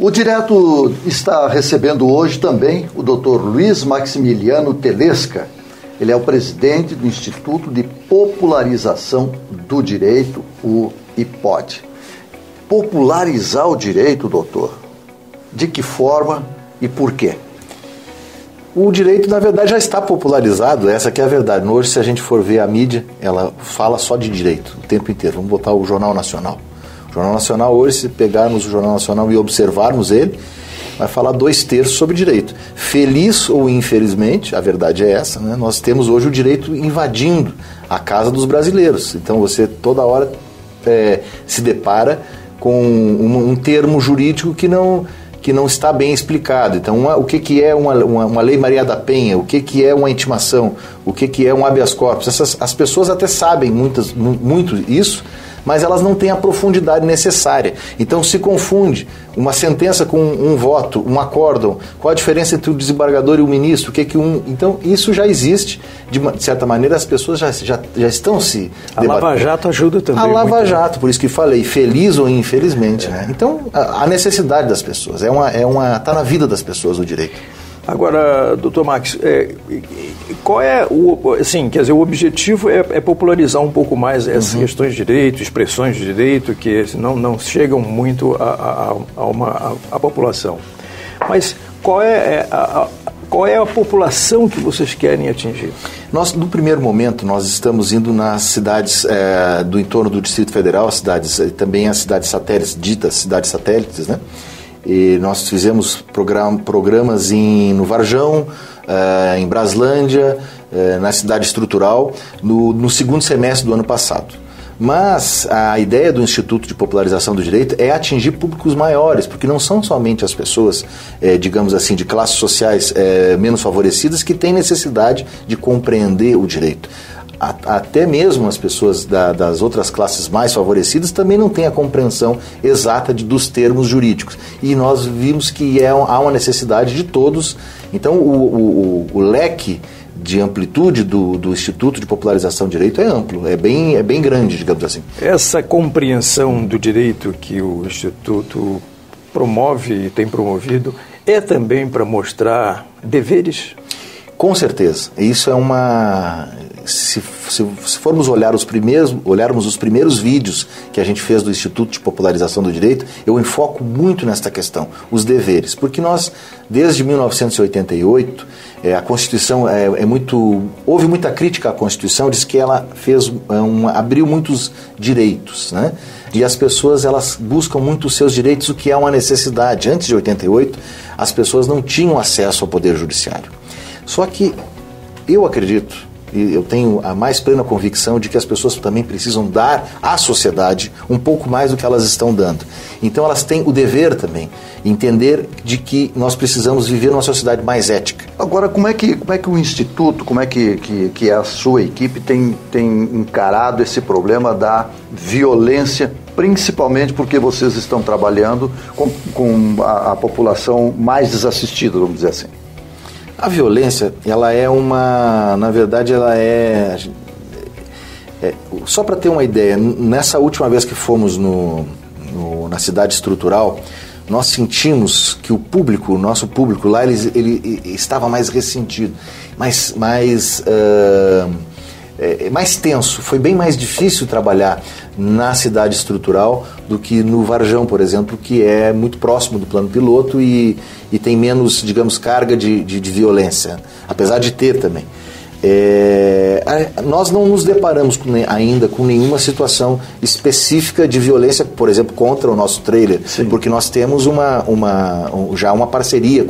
O Direto está recebendo hoje também o Dr. Luiz Maximiliano Telesca. Ele é o presidente do Instituto de Popularização do Direito, o IPOD. Popularizar o direito, doutor? De que forma e por quê? O direito, na verdade, já está popularizado, essa que é a verdade. Hoje, se a gente for ver a mídia, ela fala só de direito o tempo inteiro. Vamos botar o Jornal Nacional. O Jornal Nacional, hoje, se pegarmos o Jornal Nacional e observarmos ele, vai falar 2/3 sobre direito. Feliz ou infelizmente, a verdade é essa, né? Nós temos hoje o direito invadindo a casa dos brasileiros. Então, você toda hora se depara com um termo jurídico que não está bem explicado. Então, o que é uma lei Maria da Penha, o que é uma intimação, o que é um habeas corpus. As pessoas até sabem muito isso, mas elas não têm a profundidade necessária. Então se confunde uma sentença com um voto, um acórdão. Qual a diferença entre o desembargador e o ministro? Então isso já existe. De certa maneira as pessoas já estão se debatendo. A Lava Jato ajuda também. A Lava Jato, por isso que falei, feliz ou infelizmente. Né? Então a necessidade das pessoas, está na vida das pessoas o direito. Agora, doutor Max, qual é o objetivo é popularizar um pouco mais essas questões de direito, expressões de direito que não chegam muito à população. Mas qual é a população que vocês querem atingir? No primeiro momento, nós estamos indo nas cidades do entorno do Distrito Federal, também as cidades satélites, ditas cidades satélites, né? E nós fizemos programas no Varjão, em Braslândia, na cidade estrutural, no segundo semestre do ano passado. Mas a ideia do Instituto de Popularização do Direito é atingir públicos maiores, porque não são somente as pessoas, digamos assim, de classes sociais menos favorecidas que têm necessidade de compreender o direito. Até mesmo as pessoas das outras classes mais favorecidas também não têm a compreensão exata dos termos jurídicos. E nós vimos que há uma necessidade de todos. Então, o leque de amplitude do Instituto de Popularização do Direito é amplo, é bem grande, digamos assim. Essa compreensão do direito que o Instituto promove e tem promovido é também para mostrar deveres? Com certeza. Isso é Se formos olharmos os primeiros vídeos que a gente fez do Instituto de Popularização do Direito, eu enfoco muito nesta questão, os deveres, porque nós, desde 1988, a Constituição houve muita crítica à Constituição, diz que ela abriu muitos direitos, né? E as pessoas elas buscam muito os seus direitos, o que é uma necessidade. Antes de 88, as pessoas não tinham acesso ao Poder Judiciário. Só que eu acredito, e eu tenho a mais plena convicção de que as pessoas também precisam dar à sociedade um pouco mais do que elas estão dando. Então elas têm o dever também, entender de que nós precisamos viver numa sociedade mais ética. Agora, como é que o Instituto, como é que a sua equipe tem encarado esse problema da violência, principalmente porque vocês estão trabalhando com a população mais desassistida, vamos dizer assim? A violência, ela é na verdade, ela só para ter uma ideia, nessa última vez que fomos na cidade estrutural, nós sentimos que o nosso público lá, ele estava mais ressentido, mais tenso. Foi bem mais difícil trabalhar na cidade estrutural do que no Varjão, por exemplo, que é muito próximo do plano piloto e tem menos, digamos, carga de violência, apesar de ter também. Nós não nos deparamos ainda com nenhuma situação específica de violência, por exemplo, contra o nosso trailer. Sim. Porque nós temos já uma parceria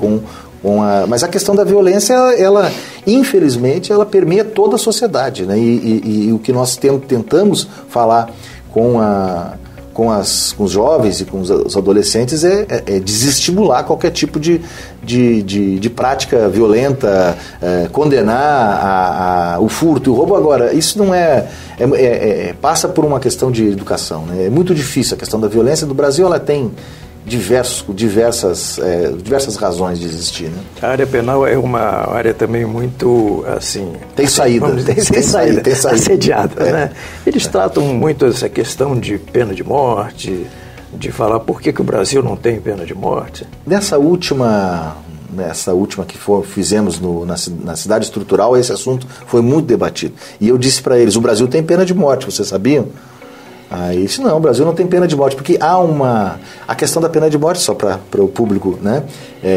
mas a questão da violência, infelizmente, ela permeia toda a sociedade, né? E o que nós tentamos falar com os jovens e com os adolescentes é desestimular qualquer tipo de prática violenta, condenar o furto e o roubo. Agora, isso não passa por uma questão de educação, né? É muito difícil. A questão da violência do Brasil, ela tem diversas razões de existir, né? A área penal é uma área também muito, assim... Tem saída. Tem saída. Assediada, né? Eles tratam muito essa questão de pena de morte, de falar por que o Brasil não tem pena de morte? Nessa última que fizemos na cidade estrutural, esse assunto foi muito debatido. E eu disse para eles, o Brasil tem pena de morte, vocês sabiam? Aí disse, não, o Brasil não tem pena de morte, porque a questão da pena de morte, só para o público, né,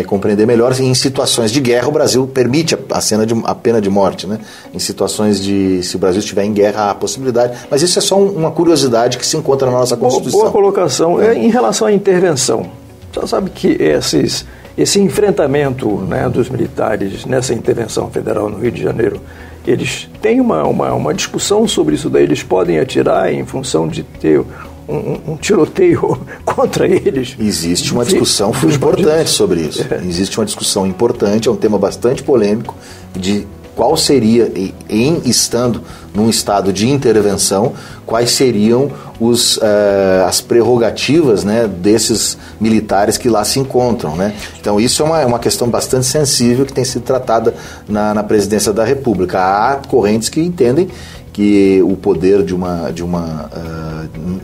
compreender melhor, em situações de guerra o Brasil permite a pena de morte, né? Em situações se o Brasil estiver em guerra há a possibilidade, mas isso é só uma curiosidade que se encontra na nossa Constituição. Boa colocação. Em relação à intervenção, você sabe que esse enfrentamento, né, dos militares nessa intervenção federal no Rio de Janeiro, eles têm uma discussão sobre isso daí, eles podem atirar em função de ter um tiroteio contra eles? Existe uma discussão importante sobre isso. Existe uma discussão importante, é um tema bastante polêmico, de qual seria, estando num estado de intervenção, quais seriam as prerrogativas, né, desses militares que lá se encontram, né? Então isso é uma questão bastante sensível que tem sido tratada na presidência da República. Há correntes que entendem que o poder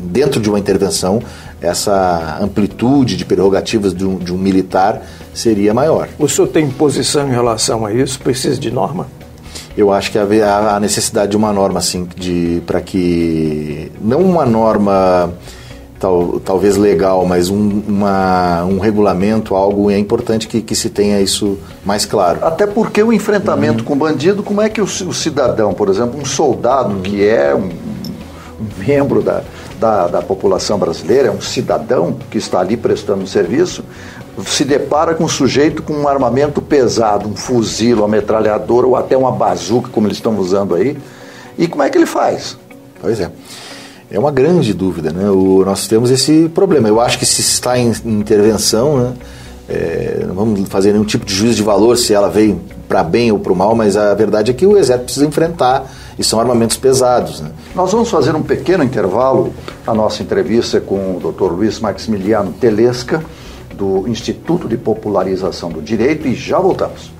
dentro de uma intervenção, essa amplitude de prerrogativas de um militar seria maior. O senhor tem posição em relação a isso? Precisa de norma? Eu acho que há a necessidade de uma norma, assim, para que, não uma norma talvez legal, mas um regulamento, algo é importante que se tenha isso mais claro. Até porque o enfrentamento com bandido, como é que o cidadão, por exemplo, um soldado que é um membro da população brasileira, é um cidadão que está ali prestando um serviço, se depara com um sujeito com um armamento pesado, um fuzil, uma metralhadora ou até uma bazuca, como eles estão usando aí, e como é que ele faz? Pois é. É uma grande dúvida, né? Nós temos esse problema. Eu acho que se está em intervenção, né, não vamos fazer nenhum tipo de juízo de valor se ela veio para bem ou para o mal, mas a verdade é que o Exército precisa enfrentar, e são armamentos pesados, né? Nós vamos fazer um pequeno intervalo. A nossa entrevista é com o Dr. Luiz Maximiliano Telesca, do Instituto de Popularização do Direito, e já voltamos.